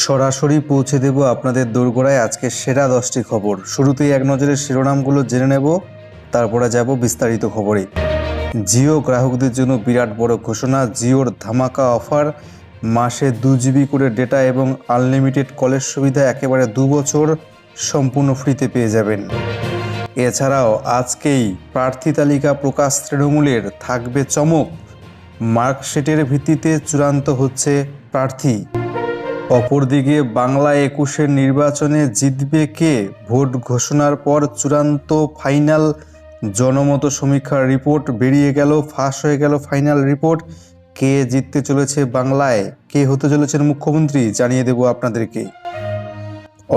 সরাসরি পৌঁছে দেব আপনাদের দোরগোড়ায় আজকের সেরা 10টি খবর। শুরুতেই এক নজরে শিরোনামগুলো জেনে নেব, তারপরে যাব বিস্তারিত খবরে। জিও গ্রাহকদের জন্য বিরাট বড় ঘোষণা। জিওর ধামাকা অফার, মাসে 2 জিবি করে ডেটা এবং আনলিমিটেড কলের সুবিধা একেবারে 2 বছর সম্পূর্ণ ফ্রিতে পেয়ে যাবেন। এছাড়াও আজকেই প্রার্থী তালিকা প্রকাশ তৃণমূলের, থাকবে চমক। মার্কশিটের ভিত্তিতে চূড়ান্ত হচ্ছে প্রার্থী। অপরদিকে বাংলা 21-এর নির্বাচনে জিতবে কে? ভোট ঘোষণার পর চূড়ান্ত ফাইনাল জনমত সমীক্ষার রিপোর্ট বেরিয়ে গেল, ফাঁস হয়ে গেল ফাইনাল রিপোর্ট। কে জিততে চলেছে বাংলায়, কে হতে চলেছেন মুখ্যমন্ত্রী, জানিয়ে দেব আপনাদেরকে।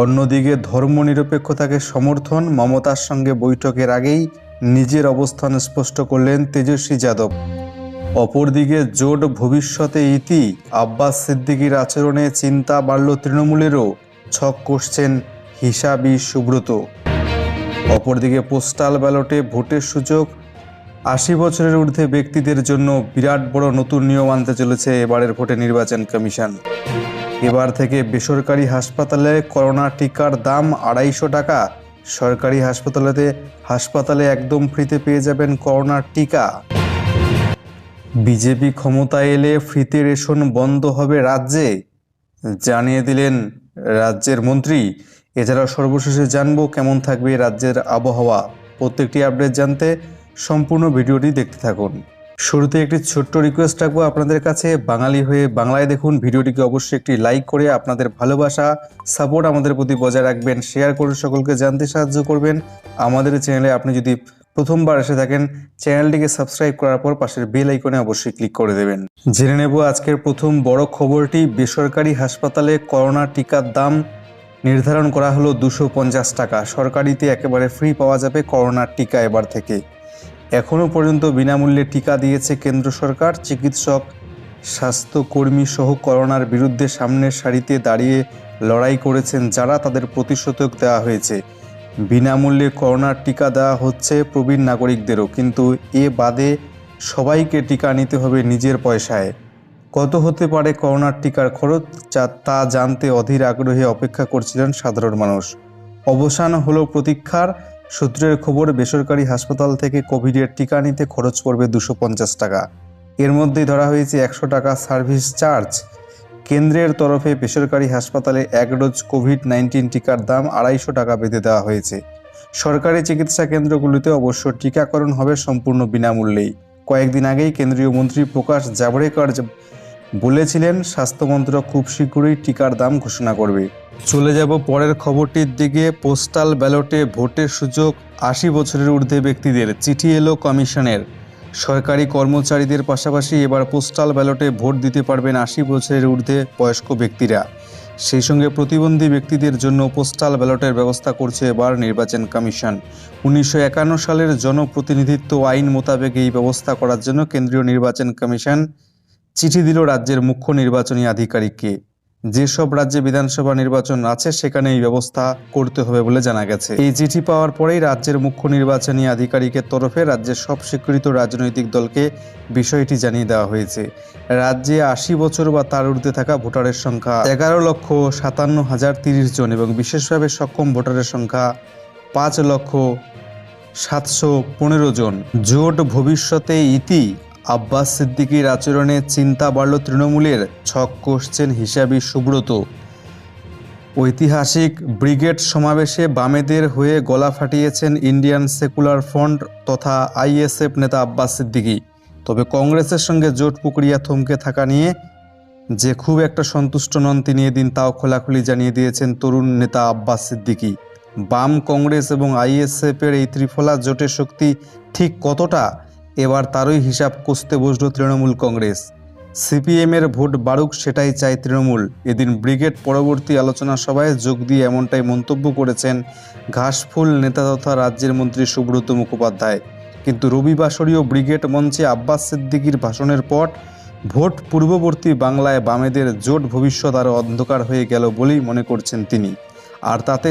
অন্যদিকে ধর্মনিরপেক্ষতাকে সমর্থন, মমতার সঙ্গে বৈঠকের আগেই নিজের অবস্থান স্পষ্ট করলেন তেজস্বী যাদব। অপরদিকে জোট ভবিষ্যতে ইতি, আব্বাস সিদ্দিকীর আচরণে চিন্তা বাড়ল তৃণমূলেরও, ছক কষছেন হিসাবি সুব্রত। অপরদিকে পোস্টাল ব্যালটে ভোটের সুযোগ, 80 বছরের ঊর্ধ্বে ব্যক্তিদের জন্য বিরাট বড় নতুন নিয়ম আনতে চলেছে এবারের ভোটে নির্বাচন কমিশন। এবার থেকে বেসরকারি হাসপাতালে করোনা টিকার দাম 250 টাকা। সরকারি হাসপাতালে একদম ফ্রিতে পেয়ে যাবেন করোনার টিকা। বিজেপি ক্ষমতায় এলে ফ্রিতে রেশন বন্ধ হবে রাজ্যে, জানিয়ে দিলেন রাজ্যের মন্ত্রী। এছাড়াও সর্বশেষে জানবো কেমন থাকবে রাজ্যের আবহাওয়া। প্রত্যেকটি আপডেট জানতে সম্পূর্ণ ভিডিওটি দেখতে থাকুন। শুরুতে একটি ছোট্ট রিকোয়েস্ট রাখবো আপনাদের কাছে, বাঙালি হয়ে বাংলায় দেখুন। ভিডিওটিকে অবশ্যই একটি লাইক করে আপনাদের ভালোবাসা সাপোর্ট আমাদের প্রতি বজায় রাখবেন, শেয়ার করে সকলকে জানতে সাহায্য করবেন। আমাদের চ্যানেলে আপনি যদি প্রথমবার এসে থাকেন, চ্যানেলটিকে সাবস্ক্রাইব করার পর পাশের বেল আইকনে অবশ্যই ক্লিক করে দেবেন। জেনে নেব আজকের প্রথম বড় খবরটি। বেসরকারি হাসপাতালে করোনা টিকার দাম নির্ধারণ করা হলো 250 টাকা। সরকারিতে একেবারে ফ্রি পাওয়া যাবে করোনার টিকা এবার থেকে। এখনও পর্যন্ত বিনামূল্যে টিকা দিয়েছে কেন্দ্র সরকার। চিকিৎসক, স্বাস্থ্যকর্মী সহ করোনার বিরুদ্ধে সামনের সারিতে দাঁড়িয়ে লড়াই করেছেন যারা, তাদের প্রতিষেধক দেওয়া হয়েছে। বিনামূল্যে করোনার টিকা দেওয়া হচ্ছে প্রবীণ নাগরিকদেরও, কিন্তু এ বাদে সবাইকে টিকা নিতে হবে নিজের পয়সায়। কত হতে পারে করোনার টিকার খরচ, তা জানতে অধীর আগ্রহে অপেক্ষা করছিলেন সাধারণ মানুষ। অবসান হলো প্রতীক্ষার। সূত্রের খবর, বেসরকারি হাসপাতাল থেকে কোভিডের টিকা নিতে খরচ পড়বে 250 টাকা। এর মধ্যেই ধরা হয়েছে 100 টাকা সার্ভিস চার্জ। কেন্দ্রের তরফে বেসরকারি হাসপাতালে 1 ডোজ কোভিড-19 টিকার দাম 250 টাকা বেঁধে দেওয়া হয়েছে। সরকারি চিকিৎসা কেন্দ্রগুলিতে অবশ্য টিকাকরণ হবে সম্পূর্ণ বিনামূল্যেই। কয়েকদিন আগেই কেন্দ্রীয় মন্ত্রী প্রকাশ জাভড়েকর বলেছিলেন স্বাস্থ্য মন্ত্রক খুব শীঘ্রই টিকার দাম ঘোষণা করবে। চলে যাব পরের খবরটির দিকে। পোস্টাল ব্যালটে ভোটের সুযোগ 80 বছরের ঊর্ধ্বে ব্যক্তিদের, চিঠি এলো কমিশনের। সরকারি কর্মচারীদের পাশাপাশি এবার পোস্টাল ব্যালটে ভোট দিতে পারবেন 80 বছরের ঊর্ধ্বে বয়স্ক ব্যক্তিরা। সেই সঙ্গে প্রতিবন্ধী ব্যক্তিদের জন্য পোস্টাল ব্যালটের ব্যবস্থা করছে এবার নির্বাচন কমিশন। 1951 সালের জনপ্রতিনিধিত্ব আইন মোতাবেক এই ব্যবস্থা করার জন্য কেন্দ্রীয় নির্বাচন কমিশন চিঠি দিল রাজ্যের মুখ্য নির্বাচনী আধিকারিককে। যেসব রাজ্যে বিধানসভা নির্বাচন আছে সেখানে এই ব্যবস্থা করতে হবে বলে জানা গেছে। এই চিঠি পাওয়ার পরেই রাজ্যের মুখ্য নির্বাচনী আধিকারিকের তরফে রাজ্যের সব স্বীকৃত রাজনৈতিক দলকে বিষয়টি জানিয়ে দেওয়া হয়েছে। রাজ্যে 80 বছর বা তার ঊর্ধ্বে থাকা ভোটারের সংখ্যা 11,57,030 জন এবং বিশেষভাবে সক্ষম ভোটারের সংখ্যা 5,715 জন। জোট ভবিষ্যতে ইতি, আব্বাস সিদ্দিকীর আচরণে চিন্তা বাড়ল তৃণমূলের, ছক কষছেন হিসাবি সুব্রত। ঐতিহাসিক ব্রিগেড সমাবেশে বামেদের হয়ে গলা ফাটিয়েছেন ইন্ডিয়ান সেকুলার ফ্রন্ট তথা আইএসএফ নেতা আব্বাস সিদ্দিকী। তবে কংগ্রেসের সঙ্গে জোট প্রক্রিয়া থমকে থাকা নিয়ে যে খুব একটা সন্তুষ্ট নন তিনি, এদিন তাও খোলাখুলি জানিয়ে দিয়েছেন তরুণ নেতা আব্বাস সিদ্দিকী। বাম, কংগ্রেস এবং আইএসএফের এই ত্রিফলা জোটের শক্তি ঠিক কতটা, এবার তারই হিসাব কষতে বসল তৃণমূল কংগ্রেস। সিপিএমের ভোট বাড়ুক সেটাই চায় তৃণমূল। এদিন ব্রিগেড পরবর্তী আলোচনা সভায় যোগ দিয়ে এমনটাই মন্তব্য করেছেন ঘাসফুল নেতা তথা রাজ্যের মন্ত্রী সুব্রত মুখোপাধ্যায়। কিন্তু রবিবাসরীয় ব্রিগেড মঞ্চে আব্বাস সিদ্দিকীর ভাষণের পর ভোট পূর্ববর্তী বাংলায় বামেদের জোট ভবিষ্যৎ আরও অন্ধকার হয়ে গেল বলেই মনে করছেন তিনি। আর তাতে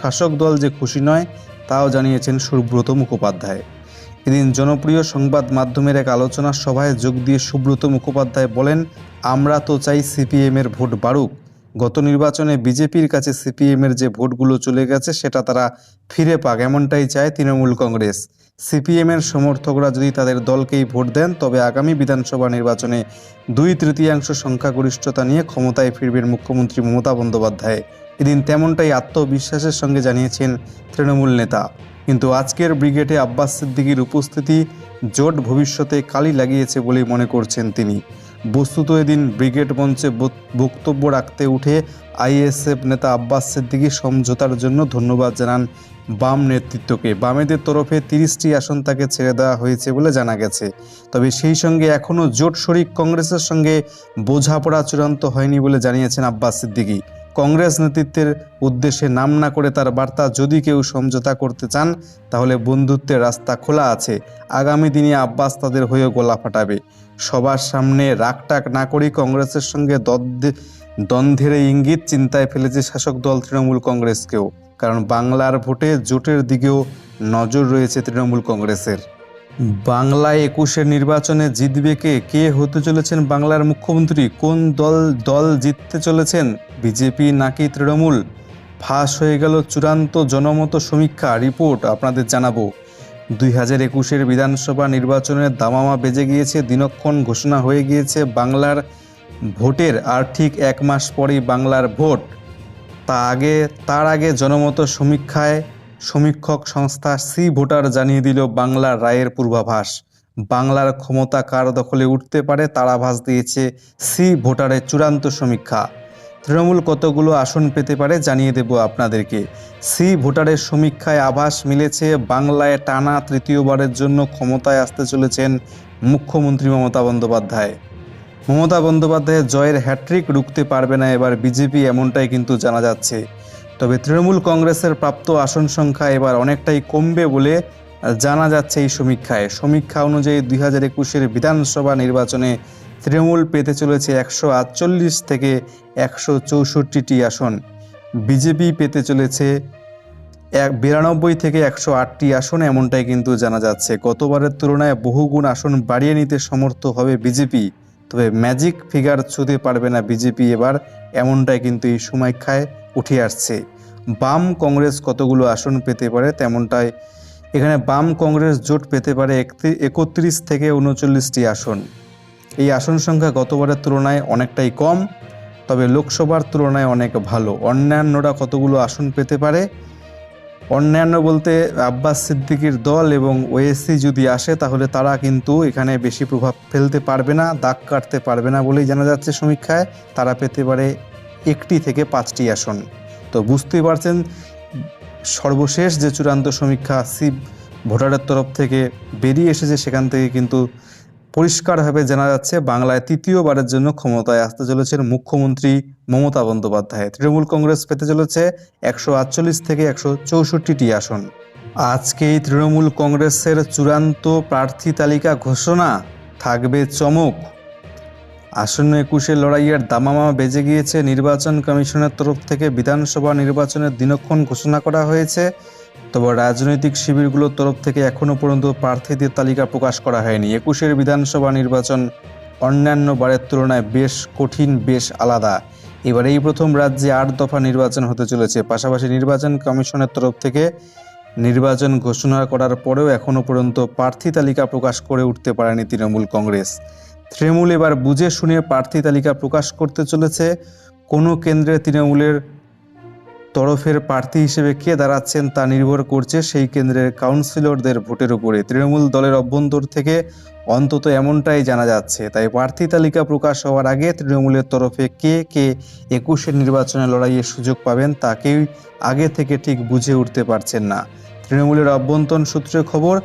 শাসক দল যে খুশি নয় তাও জানিয়েছেন সুব্রত মুখোপাধ্যায়। এদিন জনপ্রিয় সংবাদ মাধ্যমের এক আলোচনা সভায় যোগ দিয়ে সুব্রত মুখোপাধ্যায় বলেন, আমরা তো চাই সিপিএমের ভোট বাড়ুক, গত নির্বাচনে বিজেপির কাছে সিপিএমের যে ভোটগুলো চলে গেছে সেটা তারা ফিরে পাক, এমনটাই চায় তৃণমূল কংগ্রেস। সিপিএমের সমর্থকরা যদি তাদের দলকেই ভোট দেন তবে আগামী বিধানসভা নির্বাচনে 2/3 সংখ্যাগরিষ্ঠতা নিয়ে ক্ষমতায় ফিরবেন মুখ্যমন্ত্রী মমতা বন্দ্যোপাধ্যায়। এদিন তেমনটাই আত্মবিশ্বাসের সঙ্গে জানিয়েছেন তৃণমূল নেতা। কিন্তু আজকের ব্রিগেডে আব্বাস সিদ্দিকীর উপস্থিতি জোট ভবিষ্যতে কালি লাগিয়েছে বলেই মনে করছেন তিনি। বস্তুত এদিন ব্রিগেড মঞ্চে বক্তব্য রাখতে উঠে আইএসএফ নেতা আব্বাস সিদ্দিকী সমঝোতার জন্য ধন্যবাদ জানান বাম নেতৃত্বকে। বামেদের তরফে 30টি আসন তাকে ছেড়ে দেওয়া হয়েছে বলে জানা গেছে। তবে সেই সঙ্গে এখনও জোট শরিক কংগ্রেসের সঙ্গে বোঝাপড়া চূড়ান্ত হয়নি বলে জানিয়েছেন আব্বাস সিদ্দিকী। কংগ্রেস নেতৃত্বের উদ্দেশ্যে নাম না করে তার বার্তা, যদি কেউ সমঝোতা করতে চান তাহলে বন্ধুত্বের রাস্তা খোলা আছে। আগামী দিনে আব্বাস তাদের হয়েও গলা ফাটাবে। সবার সামনে রাগটাক না করেই কংগ্রেসের সঙ্গে দ্বন্দ্বের ইঙ্গিত চিন্তায় ফেলেছে শাসক দল তৃণমূল কংগ্রেসকেও। কারণ বাংলার ভোটে জোটের দিকেও নজর রয়েছে তৃণমূল কংগ্রেসের। বাংলায় 21-এর নির্বাচনে জিতবে কে হতে চলেছেন বাংলার মুখ্যমন্ত্রী? কোন দল জিততে চলেছেন, বিজেপি নাকি তৃণমূল? ফাঁস হয়ে গেল চূড়ান্ত জনমত সমীক্ষা রিপোর্ট, আপনাদের জানাবো। 2021-এর বিধানসভা নির্বাচনের দামামা বেজে গিয়েছে, দিনক্ষণ ঘোষণা হয়ে গিয়েছে বাংলার ভোটের। আর ঠিক 1 মাস পরেই বাংলার ভোট। তার আগে জনমত সমীক্ষায় সমীক্ষক সংস্থা সি ভোটার জানিয়ে দিল বাংলার রায়ের পূর্বাভাস। বাংলার ক্ষমতা কার দখলে উঠতে পারে তার আভাস দিয়েছে সি ভোটারের চূড়ান্ত সমীক্ষা। তৃণমূল কতগুলো আসন পেতে পারে জানিয়ে দেব আপনাদেরকে। সি ভোটারের সমীক্ষায় আভাস মিলেছে বাংলায় টানা তৃতীয়বারের জন্য ক্ষমতায় আসতে চলেছেন মুখ্যমন্ত্রী মমতা বন্দ্যোপাধ্যায়। মমতা বন্দ্যোপাধ্যায়ের জয়ের হ্যাট্রিক রুখতে পারবে না এবার বিজেপি, এমনটাই কিন্তু জানা যাচ্ছে। তবে তৃণমূল কংগ্রেসের প্রাপ্ত আসন সংখ্যা এবার অনেকটাই কমবে বলে জানা যাচ্ছে এই সমীক্ষায়। সমীক্ষা অনুযায়ী 2021-এর বিধানসভা নির্বাচনে তৃণমূল পেতে চলেছে 148 থেকে 164টি আসন, বিজেপি পেতে চলেছে 92 থেকে 108টি আসন, এমনটাই কিন্তু জানা যাচ্ছে। গতবারের তুলনায় বহুগুণ আসন বাড়িয়ে নিতে সমর্থ হবে বিজেপি। তবে ম্যাজিক ফিগার ছুঁতে পারবে না বিজেপি এবার, এমনটাই কিন্তু এই সমীক্ষায় উঠে আসছে। বাম কংগ্রেস কতগুলো আসন পেতে পারে তেমনটাই এখানে বাম কংগ্রেস জোট পেতে পারে 31 থেকে 39টি আসন। এই আসন সংখ্যা গতবারের তুলনায় অনেকটাই কম, তবে লোকসভার তুলনায় অনেক ভালো। অন্যান্যরা কতগুলো আসন পেতে পারে, অন্যান্য বলতে আব্বাস সিদ্দিকীর দল এবং ওএসসি যদি আসে তাহলে তারা কিন্তু এখানে বেশি প্রভাব ফেলতে পারবে না, দাগ কাটতে পারবে না বলেই জানা যাচ্ছে সমীক্ষায়। তারা পেতে পারে 1 থেকে 5টি আসন। তো বুঝতেই পারছেন সর্বশেষ যে চূড়ান্ত সমীক্ষা সি ভোটারের তরফ থেকে বেরিয়ে এসেছে সেখান থেকে কিন্তু পরিষ্কারভাবে জানা যাচ্ছে বাংলায় তৃতীয়বারের জন্য ক্ষমতায় আসতে চলেছেন মুখ্যমন্ত্রী মমতা বন্দ্যোপাধ্যায়। তৃণমূল কংগ্রেস পেতে চলেছে 148 থেকে 164টি আসন। আজকেই তৃণমূল কংগ্রেসের চূড়ান্ত প্রার্থী তালিকা ঘোষণা, থাকবে চমক। আসন্ন 21-এর লড়াইয়ের দামামা বেজে গিয়েছে। নির্বাচন কমিশনের তরফ থেকে বিধানসভা নির্বাচনের দিনক্ষণ ঘোষণা করা হয়েছে। তবে রাজনৈতিক শিবিরগুলোর তরফ থেকে এখনও পর্যন্ত প্রার্থীদের তালিকা প্রকাশ করা হয়নি। 21-এর বিধানসভা নির্বাচন অন্যান্য বারের তুলনায় বেশ কঠিন, বেশ আলাদা। এবার এই প্রথম রাজ্যে 8 দফা নির্বাচন হতে চলেছে। পাশাপাশি নির্বাচন কমিশনের তরফ থেকে নির্বাচন ঘোষণা করার পরেও এখনও পর্যন্ত প্রার্থী তালিকা প্রকাশ করে উঠতে পারেনি তৃণমূল কংগ্রেস। তৃণমূল এবার বুঝে শুনে প্রার্থী তালিকা প্রকাশ করতে চলেছে। কোনো কেন্দ্রে তৃণমূলের তরফের প্রার্থী হিসেবে কে দাঁড়াচ্ছেন তা নির্ভর করছে সেই কেন্দ্রের কাউন্সিলরদের ভোটের উপরে। তৃণমূল দলের অভ্যন্তর থেকে অন্তত এমনটাই জানা যাচ্ছে। তাই প্রার্থী তালিকা প্রকাশ হওয়ার আগে তৃণমূলের তরফে কে 21-এর নির্বাচনে লড়াইয়ের সুযোগ পাবেন তা কেউ আগে থেকে ঠিক বুঝে উঠতে পারছেন না। তৃণমূলের অভ্যন্তর সূত্রে খবর,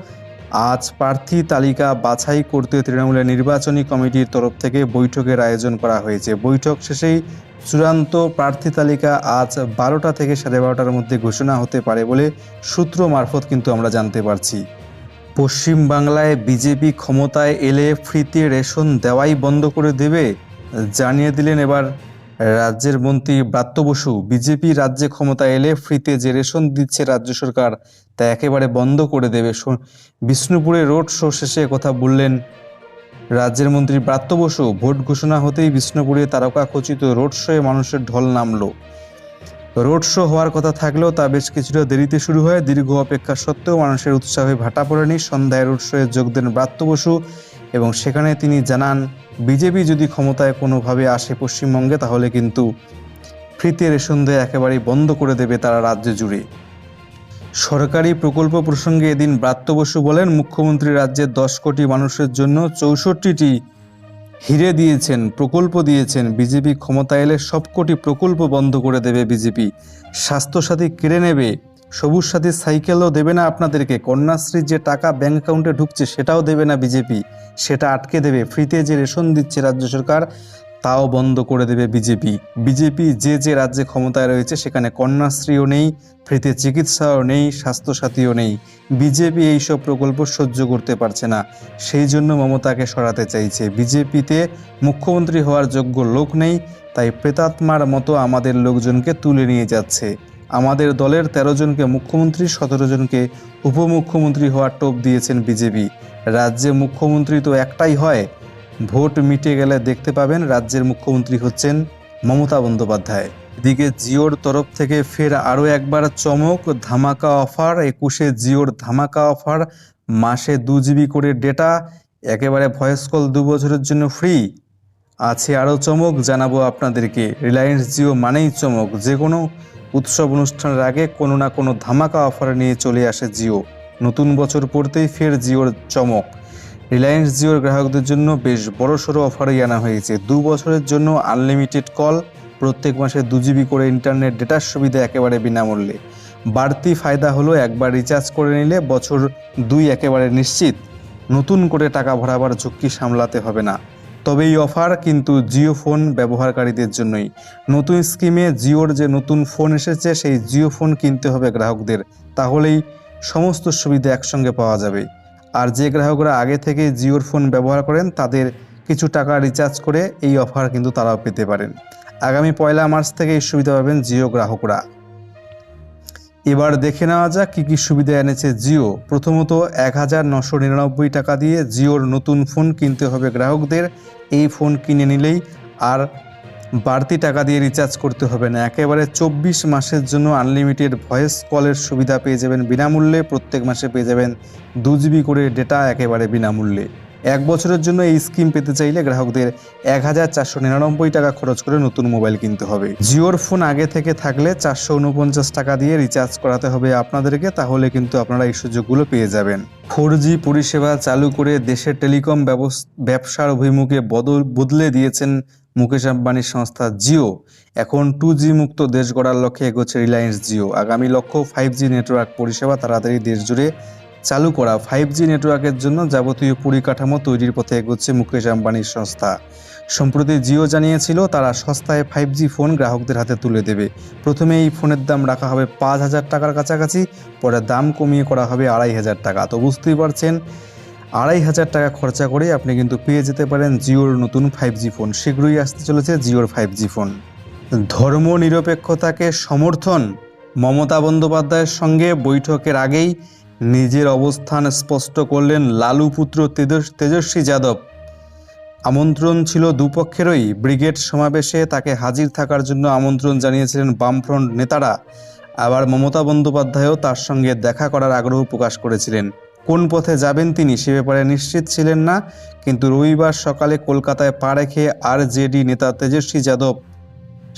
আজ প্রার্থী তালিকা বাছাই করতে তৃণমূলের নির্বাচনী কমিটির তরফ থেকে বৈঠকের আয়োজন করা হয়েছে। বৈঠক শেষেই চূড়ান্ত প্রার্থী তালিকা আজ 12টা থেকে 12:30টার মধ্যে ঘোষণা হতে পারে বলে সূত্র মারফত কিন্তু আমরা জানতে পারছি। পশ্চিম বাংলায় বিজেপি ক্ষমতায় এলে ফ্রিতে রেশন দেওয়াই বন্ধ করে দেবে, জানিয়ে দিলেন এবার রাজ্যের মন্ত্রী ব্রাত্য বসু। বিজেপি রাজ্যে ক্ষমতায় এলে ফ্রিতে যে রেশন দিচ্ছে রাজ্য সরকার তা একেবারে বন্ধ করে দেবে। বিষ্ণুপুরে রোড শো শেষে কথা বললেন রাজ্যের মন্ত্রী ব্রাত্য বসু ভোট ঘোষণা হতেই বিষ্ণুপুরে তারকাখচিত রোড শোয়ে মানুষের ঢল নামলো। রোড শো হওয়ার কথা থাকলেও তা বেশ কিছুটা দেরিতে শুরু হয়। দীর্ঘ অপেক্ষা সত্ত্বেও মানুষের উৎসাহে ভাটা পড়েনি। সন্ধ্যায় রোড শোয়ে যোগ দেন ব্রাত্য বসু এবং সেখানে তিনি জানান, বিজেপি যদি ক্ষমতায় কোনোভাবে আসে পশ্চিমবঙ্গে তাহলে কিন্তু ফ্রিতে রেশন দেয়া একেবারেই বন্ধ করে দেবে তারা রাজ্য জুড়ে। সরকারি প্রকল্প প্রসঙ্গে এদিন ব্রাত্য বসু বলেন, মুখ্যমন্ত্রী রাজ্যের 10 কোটি মানুষের জন্য 64টি হিরে দিয়েছেন, প্রকল্প দিয়েছেন। বিজেপি ক্ষমতা এলে সবকটি প্রকল্প বন্ধ করে দেবে বিজেপি। স্বাস্থ্যসাথী কেড়ে নেবে, সবুজ সাথী সাইকেলও দেবে না আপনাদেরকে, কন্যাশ্রীর যে টাকা ব্যাংক অ্যাকাউন্টে ঢুকছে সেটাও দেবে না বিজেপি, সেটা আটকে দেবে। ফ্রিতে যে রেশন দিচ্ছে রাজ্য সরকার তাও বন্ধ করে দেবে বিজেপি। বিজেপি যে রাজ্যে ক্ষমতায় রয়েছে সেখানে কন্যাশ্রীও নেই, ফ্রিতে চিকিৎসাও নেই, স্বাস্থ্যসাথীও নেই। বিজেপি এইসব প্রকল্প সহ্য করতে পারছে না, সেই জন্য মমতাকে সরাতে চাইছে। বিজেপিতে মুখ্যমন্ত্রী হওয়ার যোগ্য লোক নেই, তাই প্রেতাত্মার মতো আমাদের লোকজনকে তুলে নিয়ে যাচ্ছে। আমাদের দলের 13 জনকে মুখ্যমন্ত্রী, 17 জনকে উপমুখ্যমন্ত্রী হওয়ার টোপ দিয়েছেন বিজেপি। রাজ্যে মুখ্যমন্ত্রী তো একটাই হয়, ভোট মিটে গেলে দেখতে পাবেন রাজ্যের মুখ্যমন্ত্রী হচ্ছেন মমতা বন্দ্যোপাধ্যায়। এদিকে জিওর তরফ থেকে ফের আরও একবার চমক, ধামাকা অফার। 21-এ জিওর ধামাকা অফার, মাসে 2 জিবি করে ডেটা, একেবারে ভয়েস কল 2 বছরের জন্য ফ্রি। আছে আরও চমক, জানাবো আপনাদেরকে। রিলায়েন্স জিও মানেই চমক, যে কোনো উৎসব অনুষ্ঠানের আগে কোনো না কোনো ধামাকা অফার নিয়ে চলে আসে জিও। নতুন বছর পড়তেই ফের জিওর চমক। রিলায়েন্স জিওর গ্রাহকদের জন্য বেশ বড়সড় অফারই আনা হয়েছে। 2 বছরের জন্য আনলিমিটেড কল, প্রত্যেক মাসে 2 জিবি করে ইন্টারনেট ডেটার সুবিধা একেবারে বিনামূল্যে। বাড়তি ফায়দা হলো একবার রিচার্জ করে নিলে বছর 2 একেবারে নিশ্চিত, নতুন করে টাকা ভরাবার ঝুঁকি সামলাতে হবে না। তবে এই অফার কিন্তু জিও ফোন ব্যবহারকারীদের জন্যই। নতুন স্কিমে জিওর যে নতুন ফোন এসেছে সেই জিও ফোন কিনতে হবে গ্রাহকদের, তাহলেই সমস্ত সুবিধা একসঙ্গে পাওয়া যাবে। আর যে গ্রাহকরা আগে থেকে জিওর ফোন ব্যবহার করেন তাদের কিছু টাকা রিচার্জ করে এই অফার কিন্তু তারাও পেতে পারেন। আগামী 1 মার্চ থেকে এই সুবিধা পাবেন জিও গ্রাহকরা। এবার দেখে নেওয়া যাক কী কী সুবিধা এনেছে জিও। প্রথমত 1999 টাকা দিয়ে জিওর নতুন ফোন কিনতে হবে গ্রাহকদের। এই ফোন কিনে নিলেই আর বাড়তি টাকা দিয়ে রিচার্জ করতে হবে না। একেবারে 24 মাসের জন্য আনলিমিটেড ভয়েস কলের সুবিধা পেয়ে যাবেন বিনামূল্যে। প্রত্যেক মাসে পেয়ে যাবেন 2 জিবি করে ডেটা একেবারে বিনামূল্যে। 1 বছরের জন্য এই স্কিম পেতে চাইলে গ্রাহকদের 1499 টাকা খরচ করে নতুন মোবাইল কিনতে হবে। জিওর ফোন আগে থেকে থাকলে 449 টাকা দিয়ে রিচার্জ করাতে হবে আপনাদেরকে, তাহলে কিন্তু আপনারা এই সুযোগগুলো পেয়ে যাবেন। 4G পরিষেবা চালু করে দেশের টেলিকম ব্যবসার অভিমুখে বদলে দিয়েছেন মুকেশ আম্বানির সংস্থা জিও। এখন 2G মুক্ত দেশ গড়ার লক্ষ্যে এগোচ্ছে রিলায়েন্স জিও। আগামী লক্ষ্য 5G নেটওয়ার্ক পরিষেবা তাড়াতাড়ি দেশ জুড়ে চালু করা। 5G নেটওয়ার্কের জন্য যাবতীয় পরিকাঠামো তৈরির পথে এগোচ্ছে মুকেশ আম্বানির সংস্থা। সম্প্রতি জিও জানিয়েছিল তারা সস্তায় 5G ফোন গ্রাহকদের হাতে তুলে দেবে। প্রথমে এই ফোনের দাম রাখা হবে 5,000 টাকার কাছাকাছি, পরে দাম কমিয়ে করা হবে 2,500 টাকা। তো বুঝতেই পারছেন, 2,500 টাকা খরচা করে আপনি কিন্তু পেয়ে যেতে পারেন জিওর নতুন 5G ফোন। শীঘ্রই আসতে চলেছে জিওর 5G ফোন। ধর্মনিরপেক্ষতাকে সমর্থন, মমতা বন্দ্যোপাধ্যায়ের সঙ্গে বৈঠকের আগেই নিজের অবস্থান স্পষ্ট করলেন লালু পুত্র তেজস্বী যাদব। আমন্ত্রণ ছিল দুপক্ষেরই। ব্রিগেড সমাবেশে তাকে হাজির থাকার জন্য আমন্ত্রণ জানিয়েছিলেন বামফ্রন্ট নেতারা। আবার মমতা বন্দ্যোপাধ্যায়ও তার সঙ্গে দেখা করার আগ্রহ প্রকাশ করেছিলেন। কোন পথে যাবেন তিনি সে ব্যাপারে নিশ্চিত ছিলেন না, কিন্তু রবিবার সকালে কলকাতায় পা রেখে আরজেডি নেতা তেজস্বী যাদব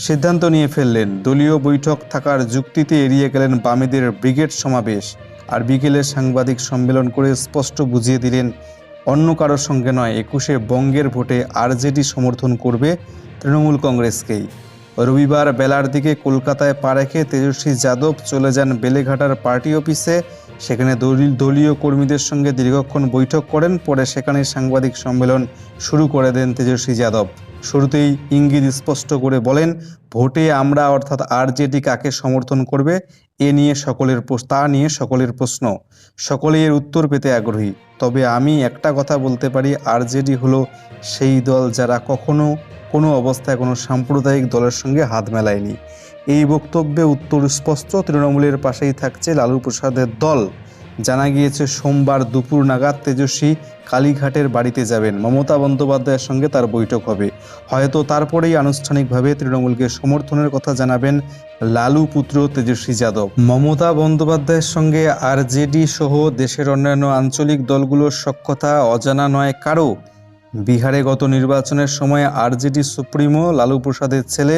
সিদ্ধান্ত নিয়ে ফেললেন। দলীয় বৈঠক থাকার যুক্তিতে এড়িয়ে গেলেন বামেদের ব্রিগেড সমাবেশ, আর বিকেলে সাংবাদিক সম্মেলন করে স্পষ্ট বুঝিয়ে দিলেন অন্য কারোর সঙ্গে নয়, 21-এ বঙ্গের ভোটে আরজেডি সমর্থন করবে তৃণমূল কংগ্রেসকেই। রবিবার বেলার দিকে কলকাতায় পা রেখে তেজস্বী যাদব চলে যান বেলেঘাটার পার্টি অফিসে। সেখানে দলীয় কর্মীদের সঙ্গে দীর্ঘক্ষণ বৈঠক করেন। পরে সেখানে সাংবাদিক সম্মেলন শুরু করে দেন তেজস্বী যাদব। শুরুতেই ইঙ্গিত স্পষ্ট করে বলেন, ভোটে আমরা অর্থাৎ আরজেডি কাকে সমর্থন করবে তা নিয়ে সকলের প্রশ্ন, সকলেই এর উত্তর পেতে আগ্রহী। তবে আমি একটা কথা বলতে পারি, আরজেডি হলো সেই দল যারা কখনো কোনো অবস্থায় কোনো সাম্প্রদায়িক দলের সঙ্গে হাত মেলায়নি। এই বক্তব্যে উত্তর স্পষ্ট, তৃণমূলের পাশেই থাকছে লালু প্রসাদের দল। জানা গিয়েছে সোমবার দুপুর নাগাদ তেজস্বী কালীঘাটের বাড়িতে যাবেন। মমতা বন্দ্যোপাধ্যায়ের সঙ্গে তার বৈঠক হবে। হয়তো তারপরেই আনুষ্ঠানিকভাবে তৃণমূলকে সমর্থনের কথা জানাবেন লালু পুত্র তেজস্বী যাদব। মমতা বন্দ্যোপাধ্যায়ের সঙ্গে আরজেডি সহ দেশের অন্যান্য আঞ্চলিক দলগুলোর সখ্যতা অজানা নয় কারো। বিহারে গত নির্বাচনের সময় আরজেডি সুপ্রিমো লালু প্রসাদের ছেলে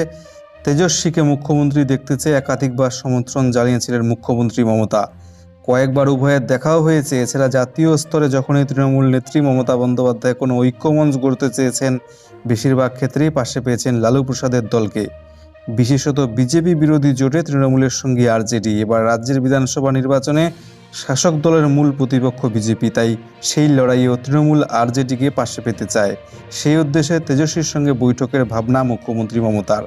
তেজস্বীকে মুখ্যমন্ত্রী দেখতে চেয়ে একাধিকবার সমর্থন জানিয়েছিলেন মুখ্যমন্ত্রী মমতা। কয়েকবার উভয়ের দেখাও হয়েছে। এছাড়া জাতীয় স্তরে যখনই তৃণমূল নেত্রী মমতা বন্দ্যোপাধ্যায় কোনো ঐক্যমঞ্চ গড়তে চেয়েছেন, বেশিরভাগ ক্ষেত্রেই পাশে পেয়েছেন লালু প্রসাদের দলকে। বিশেষত বিজেপি বিরোধী জোটে তৃণমূলের সঙ্গে আরজেডি। এবার রাজ্যের বিধানসভা নির্বাচনে শাসক দলের মূল প্রতিপক্ষ বিজেপি, তাই সেই লড়াইয়েও তৃণমূল আরজেডিকে পাশে পেতে চায়। সেই উদ্দেশ্যে তেজস্বীর সঙ্গে বৈঠকের ভাবনা মুখ্যমন্ত্রী মমতার।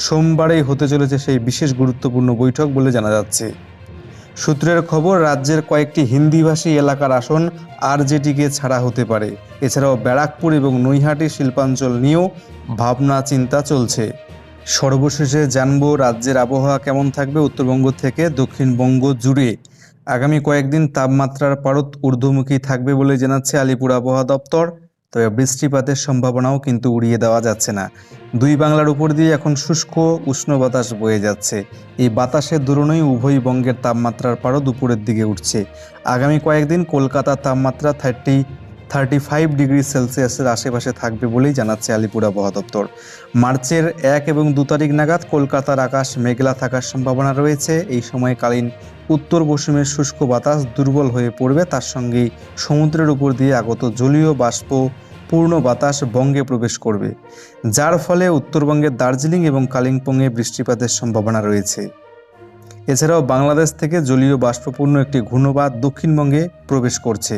সোমবারেই হতে চলেছে সেই বিশেষ গুরুত্বপূর্ণ বৈঠক বলে জানা যাচ্ছে। সূত্রের খবর, রাজ্যের কয়েকটি হিন্দিভাষী এলাকার আসন আরজেডিকে ছাড়া হতে পারে। এছাড়াও ব্যারাকপুর এবং নৈহাটি শিল্পাঞ্চল নিয়েও ভাবনা চিন্তা চলছে। সর্বশেষে জানবো রাজ্যের আবহাওয়া কেমন থাকবে উত্তরবঙ্গ থেকে দক্ষিণবঙ্গ জুড়ে। আগামী কয়েকদিন তাপমাত্রার পারদ ঊর্ধ্বমুখী থাকবে বলে জানাচ্ছে আলিপুর আবহাওয়া দপ্তর। তবে বৃষ্টিপাতের সম্ভাবনাও কিন্তু উড়িয়ে দেওয়া যাচ্ছে না। দুই বাংলার উপর দিয়ে এখন শুষ্ক উষ্ণ বাতাস বয়ে যাচ্ছে। এই বাতাসের দরুনই উভয় বঙ্গের তাপমাত্রার পারদ উপরের দিকে উঠছে। আগামী কয়েকদিন কলকাতার তাপমাত্রা 35 ডিগ্রি সেলসিয়াসের আশেপাশে থাকবে বলেই জানাচ্ছে আলিপুর আবহাওয়া দপ্তর। মার্চের 1 এবং 2 তারিখ নাগাদ কলকাতার আকাশ মেঘলা থাকার সম্ভাবনা রয়েছে। এই সময়কালীন উত্তর পশ্চিমের শুষ্ক বাতাস দুর্বল হয়ে পড়বে। তার সঙ্গেই সমুদ্রের উপর দিয়ে আগত জলীয় বাষ্প পূর্ণ বাতাস বঙ্গে প্রবেশ করবে, যার ফলে উত্তরবঙ্গের দার্জিলিং এবং কালিম্পংয়ে বৃষ্টিপাতের সম্ভাবনা রয়েছে। এছাড়াও বাংলাদেশ থেকে জলীয় বাষ্পপূর্ণ একটি ঘূর্ণবাত দক্ষিণবঙ্গে প্রবেশ করছে।